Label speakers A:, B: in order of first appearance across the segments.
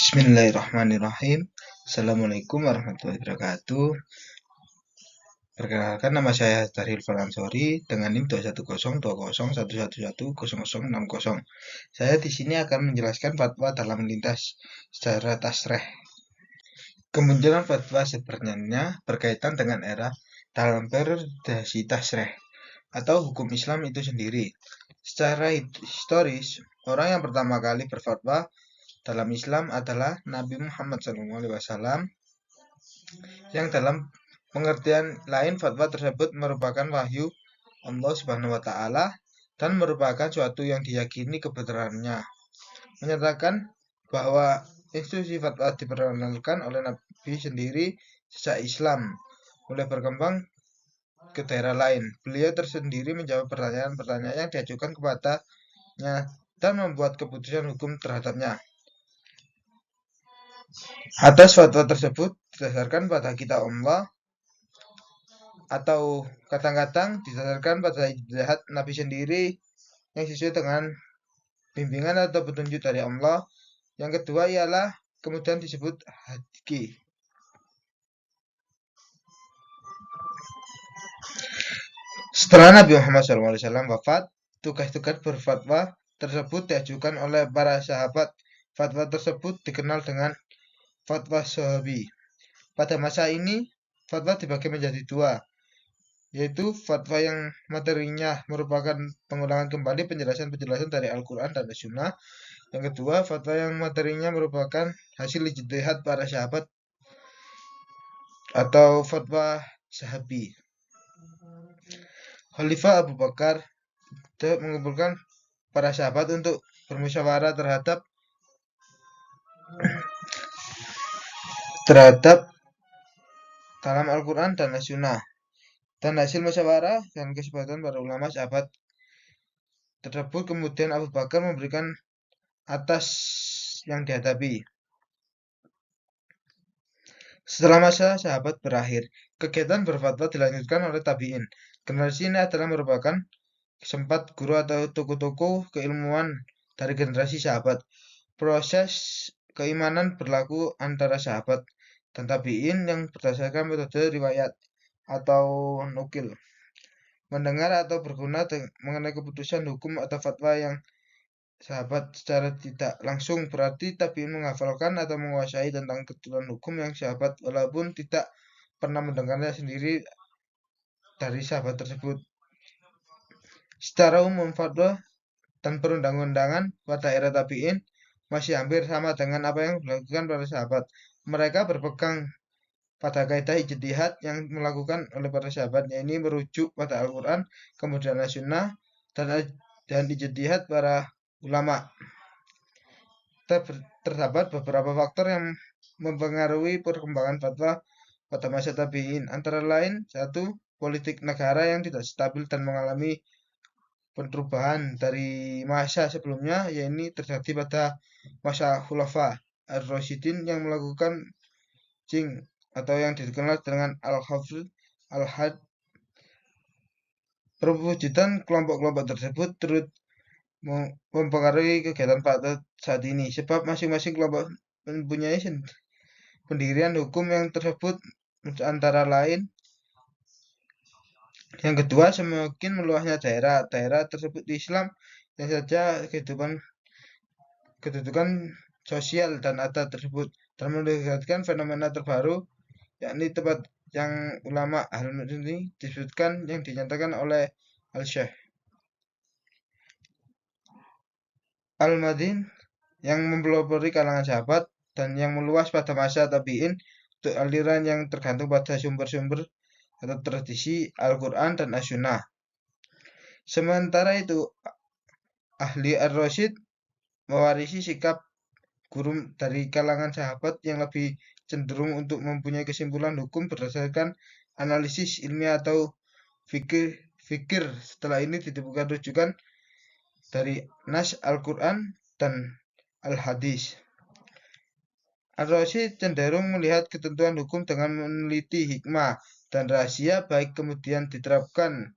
A: Bismillahirrahmanirrahim. Assalamualaikum warahmatullahi wabarakatuh. Perkenalkan, nama saya Tarhil Falansori dengan NIM 2102011111060. Saya di sini akan menjelaskan fatwa dalam lintas secara tasreh. Kemunculan fatwa sebenarnya berkaitan dengan era dalam periodisasi tasreh atau hukum Islam itu sendiri. Secara historis, orang yang pertama kali berfatwa dalam Islam adalah Nabi Muhammad SAW, yang dalam pengertian lain fatwa tersebut merupakan wahyu Allah Subhanahu wa taala dan merupakan suatu yang diyakini kebenarannya, menyatakan bahwa institusi fatwa diperkenalkan oleh Nabi sendiri sejak Islam mulai berkembang ke daerah lain. Beliau tersendiri menjawab pertanyaan-pertanyaan yang diajukan kepadanya dan membuat keputusan hukum terhadapnya. Atas fatwa tersebut didasarkan pada kitab Allah atau kadang-kadang didasarkan pada ijtihad Nabi sendiri yang sesuai dengan bimbingan atau petunjuk dari Allah. Yang kedua ialah kemudian disebut hadis. Setelah Nabi Muhammad SAW wafat, tugas-tugas berfatwa tersebut diajukan oleh para sahabat. Fatwa tersebut dikenal dengan fatwa sahabi. Pada masa ini, fatwa dibagi menjadi dua, yaitu fatwa yang materinya merupakan pengulangan kembali penjelasan-penjelasan dari Al-Quran dan As-Sunnah. Yang kedua, fatwa yang materinya merupakan hasil ijtihad para sahabat atau fatwa sahabi. Khalifah Abu Bakar mengumpulkan para sahabat untuk bermusyawarah terhadap dalam Al-Quran dan As-Sunnah. Dan hasil musyawarah dan kesepakatan para ulama sahabat tersebut kemudian Abu Bakar memberikan atas yang dihadapi. Setelah masa sahabat berakhir, kegiatan berfatwa dilanjutkan oleh tabi'in. Generasi ini adalah merupakan sempat guru atau tokoh-tokoh keilmuan dari generasi sahabat. Proses keimanan berlaku antara sahabat dan tabi'in yang berdasarkan metode riwayat atau nukil. Mendengar atau berguna mengenai keputusan hukum atau fatwa yang sahabat secara tidak langsung, berarti tabi'in menghafalkan atau menguasai tentang ketentuan hukum yang sahabat walaupun tidak pernah mendengarnya sendiri dari sahabat tersebut. Secara umum, fatwa dan perundang-undangan pada era tabi'in masih hampir sama dengan apa yang dilakukan para sahabat. Mereka berpegang pada kaidah ijtihad yang melakukan oleh para sahabat, yaitu merujuk pada Al-Quran, kemudian As-Sunnah, dan ijtihad para ulama. Terdapat beberapa faktor yang mempengaruhi perkembangan fatwa pada masa tabi'in, antara lain: 1. Politik negara yang tidak stabil dan mengalami perubahan dari masa sebelumnya, yaitu terjadi pada masa Khulafa ar-Rasyidin yang melakukan jing atau yang dikenal dengan al-khafd al-had. Perwujudan kelompok-kelompok tersebut turut mempengaruhi kegiatan fatwa saat ini, sebab masing-masing kelompok mempunyai pendirian hukum yang tersebut antara lain. Yang kedua, semakin meluasnya daerah tersebut di Islam, yang saja kedudukan sosial dan adat tersebut, dan melihatkan fenomena terbaru, yakni tempat yang ulama ini disebutkan yang dinyatakan oleh Al-Syekh Al-Madin yang mempelopori kalangan sahabat dan yang meluas pada masa tabi'in untuk aliran yang tergantung pada sumber-sumber atau tradisi Al-Quran dan As-Sunnah. Sementara itu, ahli ar-Rasyid mewarisi sikap guru dari kalangan sahabat yang lebih cenderung untuk mempunyai kesimpulan hukum berdasarkan analisis ilmiah atau fikir. Setelah ini ditemukan rujukan dari nas Al-Quran dan Al-Hadis. Ar-Rasyid cenderung melihat ketentuan hukum dengan meneliti hikmah dan rahasia, baik kemudian diterapkan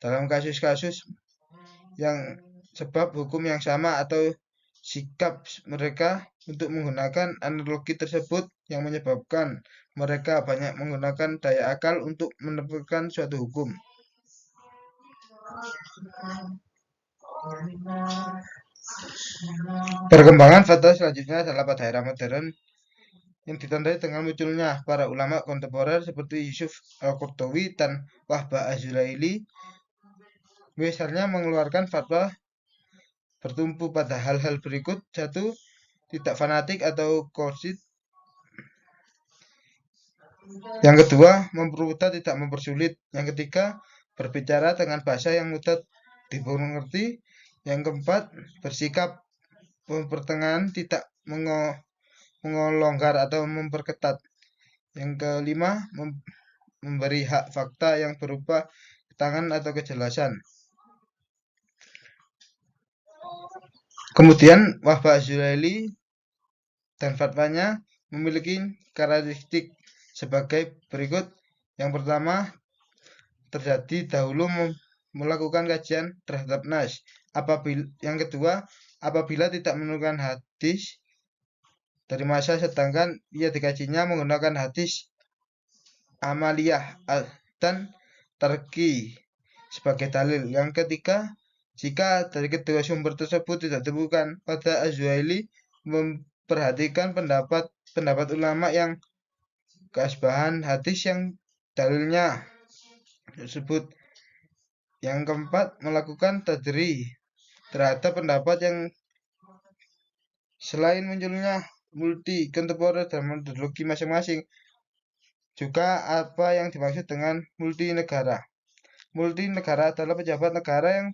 A: dalam kasus-kasus yang sebab hukum yang sama atau sikap mereka untuk menggunakan analogi tersebut yang menyebabkan mereka banyak menggunakan daya akal untuk menentukan suatu hukum. Perkembangan fatwa selanjutnya adalah pada era modern yang ditandai dengan munculnya para ulama kontemporer seperti Yusuf Al-Qaradawi dan Wahbah Az-Zulaili, misalnya mengeluarkan fatwa bertumpu pada hal-hal berikut. 1. Tidak fanatik atau qassid. Yang kedua, mempermudah tidak mempersulit. Yang ketiga, berbicara dengan bahasa yang mudah dimengerti. Yang keempat, bersikap pertengahan, tidak mengolonggar atau memperketat. Yang kelima, memberi hak fakta yang berupa keterangan atau kejelasan. Kemudian Wahbah Az-Zulaili dan fatwanya memiliki karakteristik sebagai berikut. Yang pertama, terjadi dahulu melakukan kajian terhadap nas. Yang kedua, apabila tidak menemukan hadis dari masa, sedangkan ia dikajinya menggunakan hadis amaliyah dan tarki sebagai dalil. Yang ketiga, jika dari kedua sumber tersebut tidak ditemukan, pada Az-Zuhaili memperhatikan pendapat ulama yang keasbahan hadis yang dalilnya tersebut. Yang keempat, melakukan tadri terhadap pendapat yang selain munculnya multi kontemporer dalam metodologi masing-masing. Juga apa yang dimaksud dengan multi negara. Multi negara adalah pejabat negara yang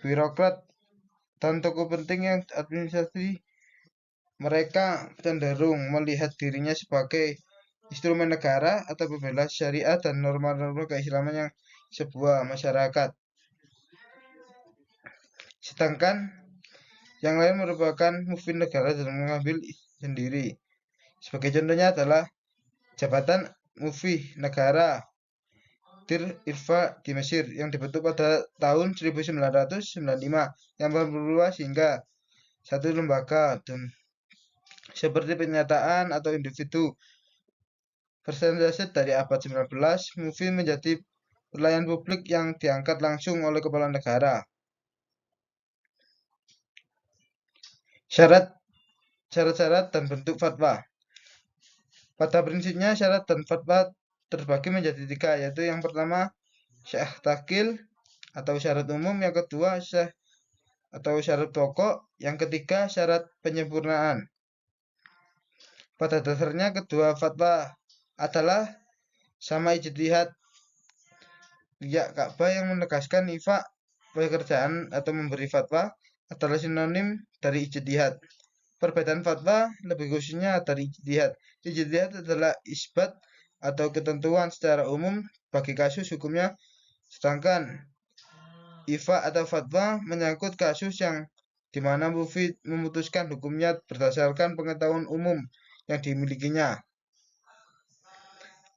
A: birokrat dan tokoh penting yang administrasi. Mereka cenderung melihat dirinya sebagai instrumen negara atau pembela syariat dan norma-norma keislaman yang sebuah masyarakat. Sedangkan yang lain merupakan mufti negara dan mengambil sendiri. Sebagai contohnya adalah jabatan mufti negara Tir Irfa di Mesir yang dibentuk pada tahun 1995 yang berluas hingga satu lembaga dan seperti pernyataan atau individu. Persentase dari abad 19, mufti menjadi pelayan publik yang diangkat langsung oleh kepala negara. Syarat-syarat dan bentuk fatwa. Pada prinsipnya syarat dan fatwa terbagi menjadi 3, yaitu yang pertama syah takil atau syarat umum, yang kedua syah atau syarat pokok, yang ketiga syarat penyempurnaan. Pada dasarnya kedua fatwa adalah sama ijtihad. Ya, Ka'bah yang menegaskan ifa pekerjaan atau memberi fatwa adalah sinonim dari ijtihad. Perbedaan fatwa lebih khususnya dari ijtihad. Ijtihad adalah isbat atau ketentuan secara umum bagi kasus hukumnya, sedangkan ifa atau fatwa menyangkut kasus yang dimana mufti memutuskan hukumnya berdasarkan pengetahuan umum yang dimilikinya.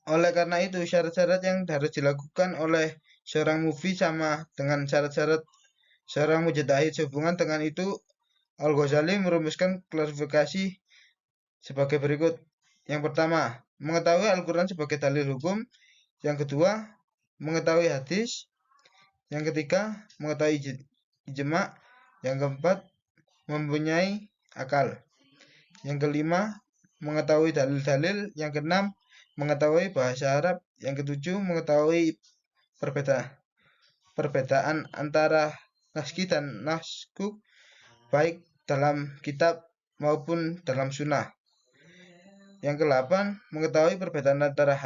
A: Oleh karena itu, syarat-syarat yang harus dilakukan oleh seorang mufti sama dengan syarat-syarat seorang mujtahid. Sehubungan dengan itu, Al-Ghazali merumuskan klasifikasi sebagai berikut. Yang pertama, mengetahui Al-Quran sebagai dalil hukum. Yang kedua, mengetahui hadis. Yang ketiga, mengetahui ijma. Yang keempat, mempunyai akal. Yang kelima, mengetahui dalil-dalil. Yang keenam, mengetahui bahasa Arab. Yang ketujuh, mengetahui perbedaan antara naskhi dan naskh, baik dalam kitab maupun dalam sunnah. Yang ke-8, mengetahui perbedaan antara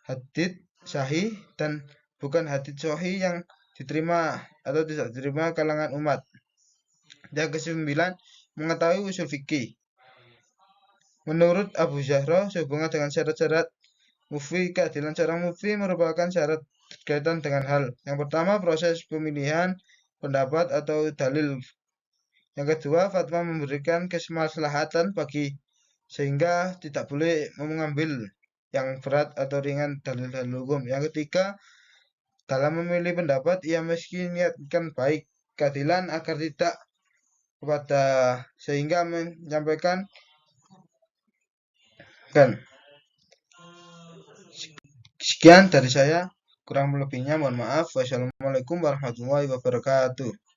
A: hadits sahih dan bukan hadits sahih yang diterima atau tidak diterima kalangan umat. Yang ke-9, mengetahui usul fikih. Menurut Abu Zahra, sehubungan dengan syarat-syarat mufti, keadilan seorang mufti merupakan syarat berkaitan dengan hal. Yang pertama, proses pemilihan pendapat atau dalil. Yang kedua, fatwa memberikan kemaslahatan bagi sehingga tidak boleh mengambil yang berat atau ringan dalil-dalil hukum. Yang ketiga, dalam memilih pendapat ia mesti niatkan baik keadilan agar tidak kepada sehingga menyampaikan kan. Sekian dari saya, kurang lebihnya mohon maaf. Wassalamualaikum warahmatullahi wabarakatuh.